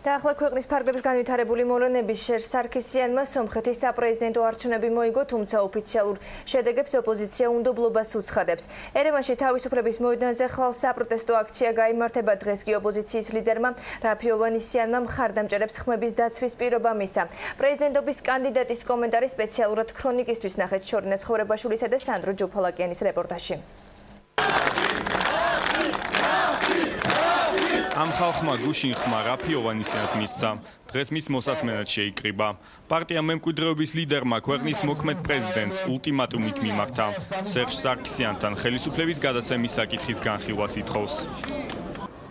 Დაახლა ქვეყნის ფარგლებს განვითარებული მოვლენების შერ სარქისიანმა სომხეთის საპრეზიდენტო არჩევნები მოიგო, თუმცა ოფიციალურ შედეგებს ოპოზიცია უნდობლობას უცხადებს. ერევანში თავისუფლების მოედანზე ხვალ საპროტესტო აქცია გაიმართება. დღეს კი ოპოზიციის ლიდერმა რაფი ოვანესიანმა მხარდამჭერებს ხმების დაცვის პირობა მისცა. პრეზიდენტობის კანდიდატის კომენტარი სპეციალურად ქრონიკისთვის ნახეთ შორინა ცხოვრებაშვილისა და სანდრო ჯოფალაკიანის რეპორტაჟში. ამ ხალხმა გუშინ ხმა რაფი ოვანესიანს მისცა. დღეს მის მოსასმენად შეიკრიბა. პარტია მემკვიდრეობის ლიდერმა ქვეყნის მოქმედ პრეზიდენტს ულტიმატუმით მიმართა. სერჟ სარქისიანთან ხელისუფლების გადაცემის საკითხის განხილვას ითხოვს.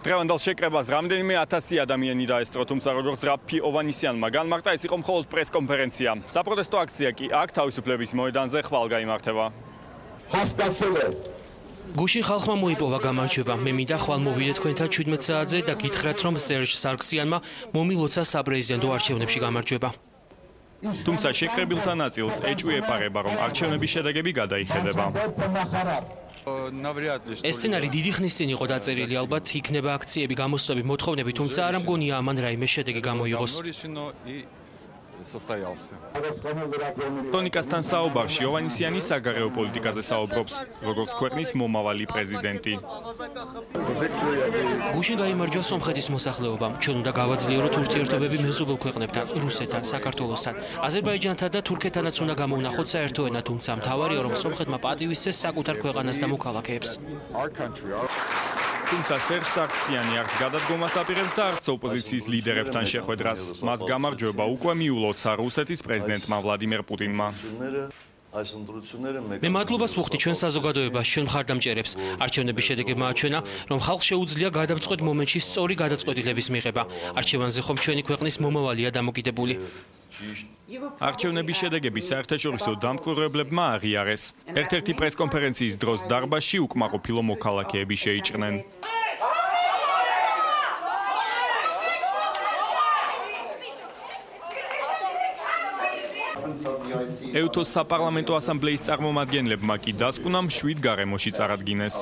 დღევანდელ შეკრებას რამდენიმე 1000 ადამიანი დაესწრო, თუმცა როგორც რაფი ოვანესიანმა განმარტა, ეს იყო მხოლოდ პრესკონფერენცია. საპროტესტო აქცია კი აქ თავისუფლების მოედანზე ხვალ გაიმართება. გუშინ ხალხმა მოიპოვა გამარჯვება. მე მინდა ხვალ მოვიდეთ თქვენთან 17 საათზე და გითხრათ, რომ სერჟ სარქისიანმა მომილოცა საპრეზიდენტო არჩევნებში გამარჯვება. თუმცა შეკრებილთა ნაწილს ეჭვი ეპარება, რომ არჩევნების შედეგები გადაიხედება. ეს სცენარი დიდი ხნის წინ იყო დაწერილი, ალბათ იქნება აქციები, გამოსვლები, მოთხოვნები, თუმცა არ მგონია ამან რაიმე შედეგი გამოიღოს. ქრონიკასთან საუბარში ოვანესიანი საგარეო პოლიტიკაზე საუბრობს, როგორც ქვეყნის მომავალი პრეზიდენტი. გუშინ გაიმარჯვა სომხეთის მოსახლეობამ. ჩვენ უნდა გავაძლიეროთ ურთიერთობები მეზობელ ქვეყნებთან, რუსეთთან, საქართველოსთან, აზერბაიჯანთან და თურქეთთანაც უნდა გამოვნახოთ საერთო ენა, თუმცა მთავარია, რომ სომხეთმა პატივისცეს საკუთარ ქვეყანას და მოქალაქეებს. თუმცა სერჟ სარქისიანი არც გადადგომას აპირებს და არც ოპოზიციის ლიდერებთან შეხვედრას. მას გამარჯვება უკვე მიულოცა რუსეთის პრეზიდენტმა ვლადიმერ პუტინმა. მე მადლობას ვუხდი ჩვენ საზოგადოებას, ჩვენ მხარდამჭერებს. არჩევნების შედეგებმა აჩვენა, რომ ხალხს შეუძლია გადამწყვეტ მომენტში სწორი გადაწყვეტილების მიღება. არჩევანზე ხომ ჩვენი ქვეყნის მომავალია დამოკიდებული. არჩევნების შედეგები საერთაშორისო დამკვირვებლებმა აღიარეს. ერთ-ერთი პრესკონფერენციის დროს დარბაზში უკმაყოფილო მოქალაქეები შეიჭრნენ. ეუთოს საპარლამენტო ასამბლეის წარმომადგენლებმა კი დასკვნამ 7 გარემოში წარადგინეს.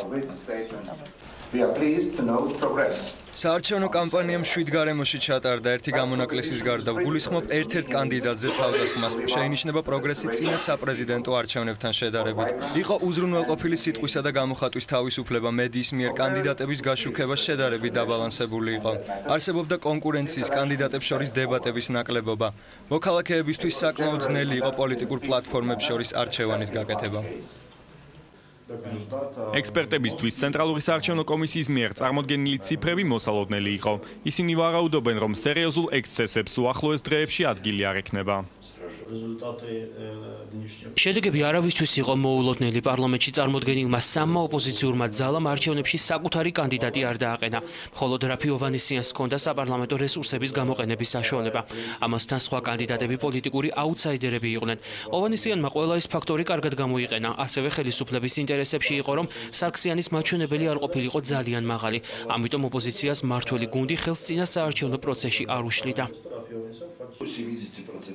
საარჩევნო კამპანიამ 7 გარემოში ჩატარდა. ერთი გამონაკლისის გარდა გულისხმობ ერთ-ერთ კანდიდატზე თავდასხმას. შეინიშნება პროგრესი წინა საპრეზიდენტო არჩევნებთან შედარებით. იყო უზრუნველყოფილი სიტყვისა და გამოხატვის თავისუფლება, მედიის მიერ კანდიდატების გაშუქება შედარებით დაბალანსებული იყო. არსებობდა კონკურენციის კანდიდატებს შორის დებატების ნაკლებობა. მოქალაქეებისთვის საკმაოდ ძნელი იყო პოლიტიკურ პლატფორმებს შორის არჩევანის გაკეთება. ექსპერტებისთვის ცენტრალური საარჩევნო კომისიის მიერ წარმოდგენილი ციფრები მოსალოდნელი იყო. ისინი ვარაუდობენ, რომ სერიოზულ ექსცესებს უახლოეს დღეებში ადგილი არ ექნება. შედეგები არავისთვის იყო მოულოდნელი. პარლამენტში წარმოდგენილმა სამმა ოპოზიციურმა ძალამ არჩევნებში საკუთარი კანდიდატი არ დააყენა. მხოლოდ რაფი ოვანესიანს ჰქონდა საპარლამენტო რესურსების გამოყენების საშუალება. ამასთან სხვა კანდიდატები პოლიტიკური აუთსაიდერები იყვნენ. ოვანესიანმა ყველა ეს ფაქტორი კარგად გამოიყენა. ასევე ხელისუფლების ინტერესებში იყო, რომ სარქისიანის მაჩვენებელი არ ყოფილიყო ძალიან მაღალი. ამიტომ ოპოზიციას მმართველი გუნდი ხელს წინა საარჩევნო პროცესში არ უშლიდა.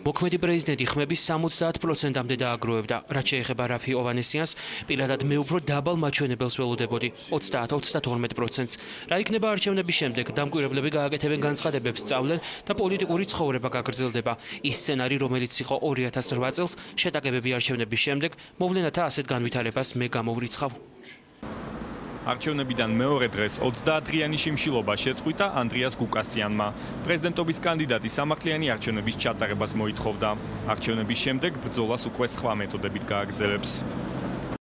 მოქმედი პრეზიდენტი ხმების 70%-მდე დააგროვებდა. რაც შეეხება რაფი ოვანესიანს, პირადად მე უფრო დაბალ მაჩვენებელს ველოდებოდი 30-32%-ს. რა იქნება არჩევნების შემდეგ, დამკვირვებლები გააკეთებენ განცხადებებს, სწავლენ და პოლიტიკური ცხოვრება გაგრძელდება. ის სცენარი, რომელიც იყო 2008 წელს, შეტაკებები არჩევნების შემდეგ, მოვლენათა ასეთ განვითარებას მე გამოვრიცხავ. არჩევნებიდან მეორე დღეს 30 დღიანი შიმშილობა შეწყვიტა ანდრიას გუკასიანმა. პრეზიდენტობის კანდიდატი სამართლიანი არჩევნების ჩატარებას მოითხოვდა. არჩევნების შემდეგ ბრძოლას უკვე სხვა მეთოდებით გააგრძელებს.